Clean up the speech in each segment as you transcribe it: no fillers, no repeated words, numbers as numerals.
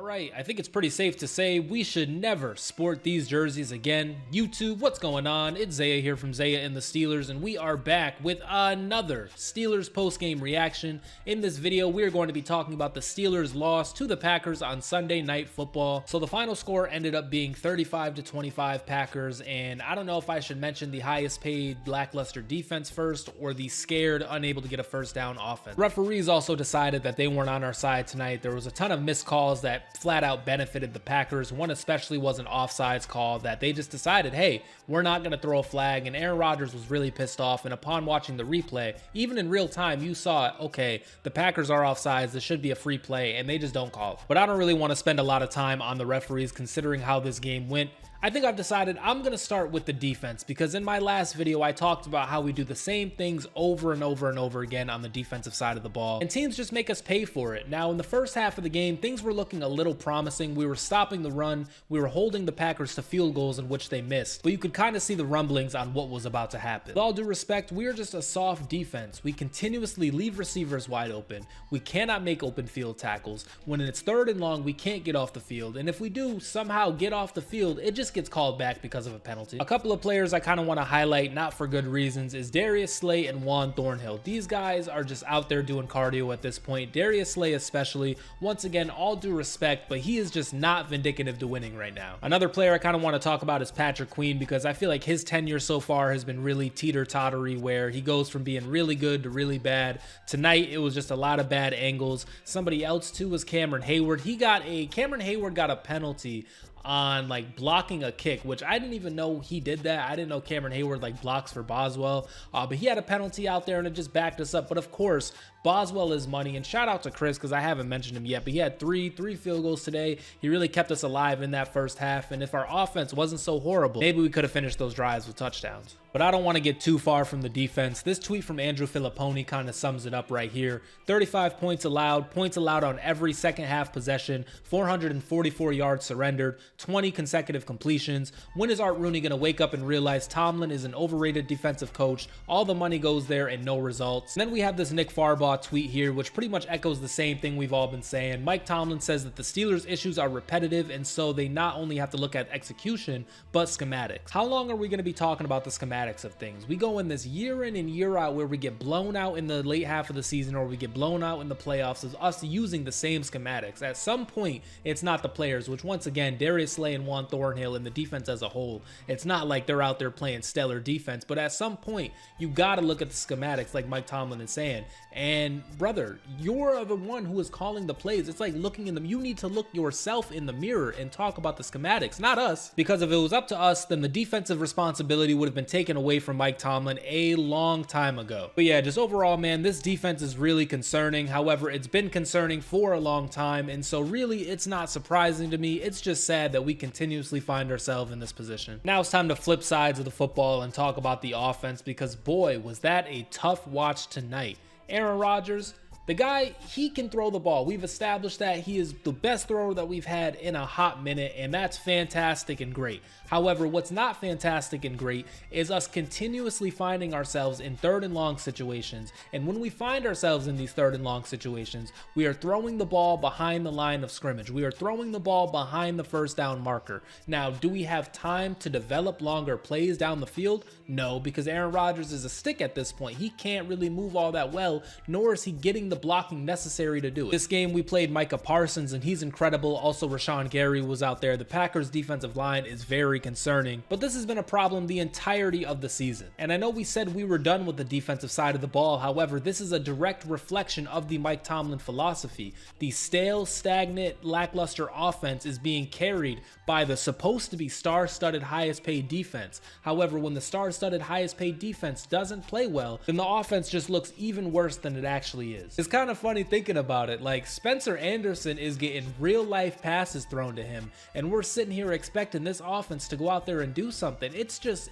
Alright, I think it's pretty safe to say we should never sport these jerseys again. YouTube, what's going on? It's Zaya here from Zaya&TheSteelers, and we are back with another Steelers post-game reaction. In this video, we are going to be talking about the Steelers' loss to the Packers on Sunday Night Football. So the final score ended up being 35-25 Packers, and I don't know if I should mention the highest paid lackluster defense first or the scared, unable to get a first down offense. Referees also decided that they weren't on our side tonight. There was a ton of missed calls that flat out benefited the Packers. One especially was an offsides call that they just decided, hey, we're not going to throw a flag, and Aaron Rodgers was really pissed off. And upon watching the replay, even in real time, you saw, okay, the Packers are offsides, this should be a free play, and they just don't call it. But I don't really want to spend a lot of time on the referees considering how this game went. I think I've decided I'm going to start with the defense, because in my last video I talked about how we do the same things over and over and over again on the defensive side of the ball, and teams just make us pay for it. Now in the first half of the game, things were looking a little promising. We were stopping the run, we were holding the Packers to field goals in which they missed, but you could kind of see the rumblings on what was about to happen. With all due respect, we are just a soft defense. We continuously leave receivers wide open. We cannot make open field tackles. When it's 3rd and long, we can't get off the field, and if we do somehow get off the field, it just gets called back because of a penalty. A couple of players I kind of want to highlight, not for good reasons, is Darius Slay and Juan Thornhill. These guys are just out there doing cardio at this point. Darius Slay especially, once again, all due respect, but he is just not vindicative to winning right now. Another player I kind of want to talk about is Patrick Queen, because I feel like his tenure so far has been really teeter-tottery, where he goes from being really good to really bad. Tonight it was just a lot of bad angles. Somebody else too was Cameron Hayward. Cameron Hayward got a penalty on like blocking a kick, which I didn't even know he did that. I didn't know Cameron Hayward like blocks for Boswell, but he had a penalty out there and it just backed us up. But of course, Boswell is money, and shout out to Chris, because I haven't mentioned him yet, but he had three field goals today. He really kept us alive in that first half, and if our offense wasn't so horrible, maybe we could have finished those drives with touchdowns. But I don't want to get too far from the defense. This tweet from Andrew Filipponi kind of sums it up right here. 35 points allowed on every second half possession, 444 yards surrendered, 20 consecutive completions. When is Art Rooney going to wake up and realize Tomlin is an overrated defensive coach? All the money goes there and no results. And then we have this Nick Farbaugh tweet here, which pretty much echoes the same thing we've all been saying. Mike Tomlin says that the Steelers' issues are repetitive, and so they not only have to look at execution, but schematics. How long are we going to be talking about the schematics of things? We go in this year in and year out where we get blown out in the late half of the season, or we get blown out in the playoffs, of us using the same schematics. At some point, it's not the players, which once again, Darius Slay and Juan Thornhill and the defense as a whole, it's not like they're out there playing stellar defense, but at some point, you got to look at the schematics like Mike Tomlin is saying. And brother, you're the one who is calling the plays. It's like looking in them. You need to look yourself in the mirror and talk about the schematics, not us. Because if it was up to us, then the defensive responsibility would have been taken away from Mike Tomlin a long time ago. But yeah, just overall, man, this defense is really concerning. However, it's been concerning for a long time, and so really it's not surprising to me. It's just sad that we continuously find ourselves in this position. Now it's time to flip sides of the football and talk about the offense, because boy, was that a tough watch tonight. Aaron Rodgers, the guy, he can throw the ball. We've established that he is the best thrower that we've had in a hot minute, and that's fantastic and great. However, what's not fantastic and great is us continuously finding ourselves in 3rd and long situations. And when we find ourselves in these 3rd and long situations, we are throwing the ball behind the line of scrimmage. We are throwing the ball behind the first down marker. Now, do we have time to develop longer plays down the field? No, because Aaron Rodgers is a stick at this point. He can't really move all that well, nor is he getting the blocking necessary to do it. This game we played Micah Parsons, and he's incredible. Also, Rashawn Gary was out there. The Packers defensive line is very concerning, but this has been a problem the entirety of the season. And I know we said we were done with the defensive side of the ball. However, this is a direct reflection of the Mike Tomlin philosophy. The stale, stagnant, lackluster offense is being carried by the supposed to be star-studded highest paid defense. However, when the star-studded highest paid defense doesn't play well, then the offense just looks even worse than it actually is. It's kind of funny thinking about it. Like, Spencer Anderson is getting real life passes thrown to him, and we're sitting here expecting this offense to go out there and do something. It's just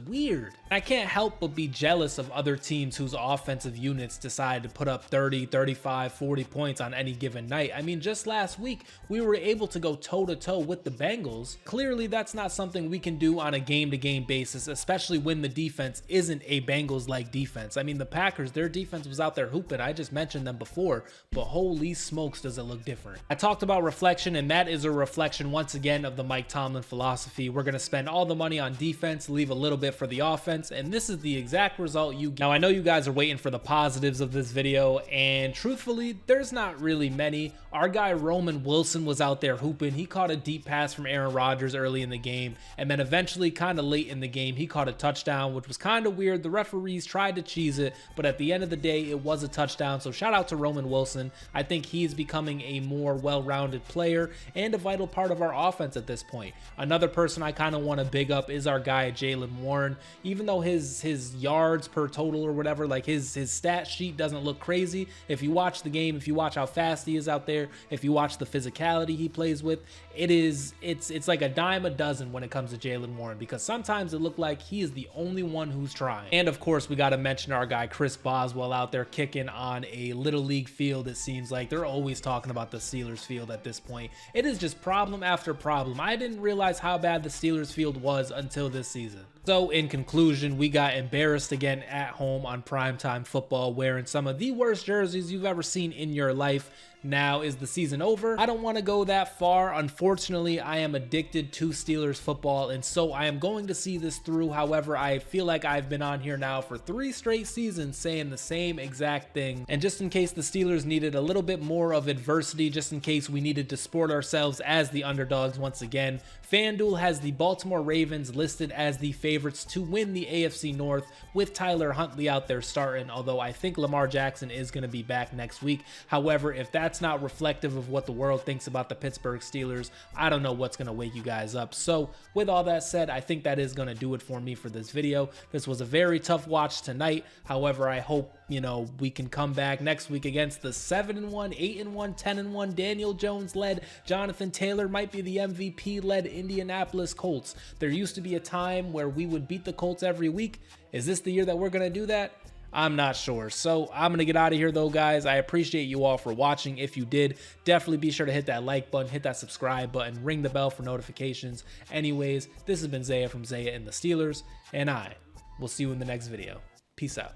weird. I can't help but be jealous of other teams whose offensive units decide to put up 30, 35, 40 points on any given night. I mean, just last week, we were able to go toe-to-toe with the Bengals. Clearly, that's not something we can do on a game-to-game basis, especially when the defense isn't a Bengals-like defense. I mean, the Packers, their defense was out there hooping. I just mentioned them before, but holy smokes does it look different. I talked about reflection, and that is a reflection once again of the Mike Tomlin philosophy. We're going to spend all the money on defense, leave a little bit for the offense, and this is the exact result you get. Now, I know you guys are waiting for the positives of this video, and truthfully, there's not really many. Our guy Roman Wilson was out there hooping. He caught a deep pass from Aaron Rodgers early in the game, and then eventually kind of late in the game, he caught a touchdown, which was kind of weird. The referees tried to cheese it, but at the end of the day, it was a touchdown. So shout out to Roman Wilson. I think he's becoming a more well-rounded player and a vital part of our offense at this point. Another person I kind of want to big up is our guy Jaylen Warren. Even though his yards per total or whatever, like his stat sheet doesn't look crazy, if you watch the game, if you watch how fast he is out there, if you watch the physicality he plays with, it's like a dime a dozen when it comes to Jaylen Warren, because sometimes it looked like he is the only one who's trying. And of course, we got to mention our guy Chris Boswell out there kicking on a little league field. It seems like they're always talking about the Steelers field at this point. It is just problem after problem. I didn't realize how bad the Steelers field was until this season. So in conclusion, we got embarrassed again at home on primetime football, wearing some of the worst jerseys you've ever seen in your life. Now, is the season over? I don't want to go that far. Unfortunately, I am addicted to Steelers football, and so I am going to see this through. However, I feel like I've been on here now for 3 straight seasons saying the same exact thing. And just in case the Steelers needed a little bit more of adversity, just in case we needed to sport ourselves as the underdogs once again, FanDuel has the Baltimore Ravens listed as the favorites to win the AFC North, with Tyler Huntley out there starting, although I think Lamar Jackson is going to be back next week. However, if that's not reflective of what the world thinks about the Pittsburgh Steelers, I don't know what's going to wake you guys up. So with all that said, I think that is going to do it for me for this video. This was a very tough watch tonight. However, I hope, you know, we can come back next week against the 7-1, 8-1, 10-1 Daniel Jones led, Jonathan Taylor might be the MVP led Indianapolis Colts. There used to be a time where we would beat the Colts every week. Is this the year that we're going to do that? I'm not sure. So I'm going to get out of here though, guys. I appreciate you all for watching. If you did, definitely be sure to hit that like button, hit that subscribe button, ring the bell for notifications. Anyways, this has been Zaya from Zaya and the Steelers, and I will see you in the next video. Peace out.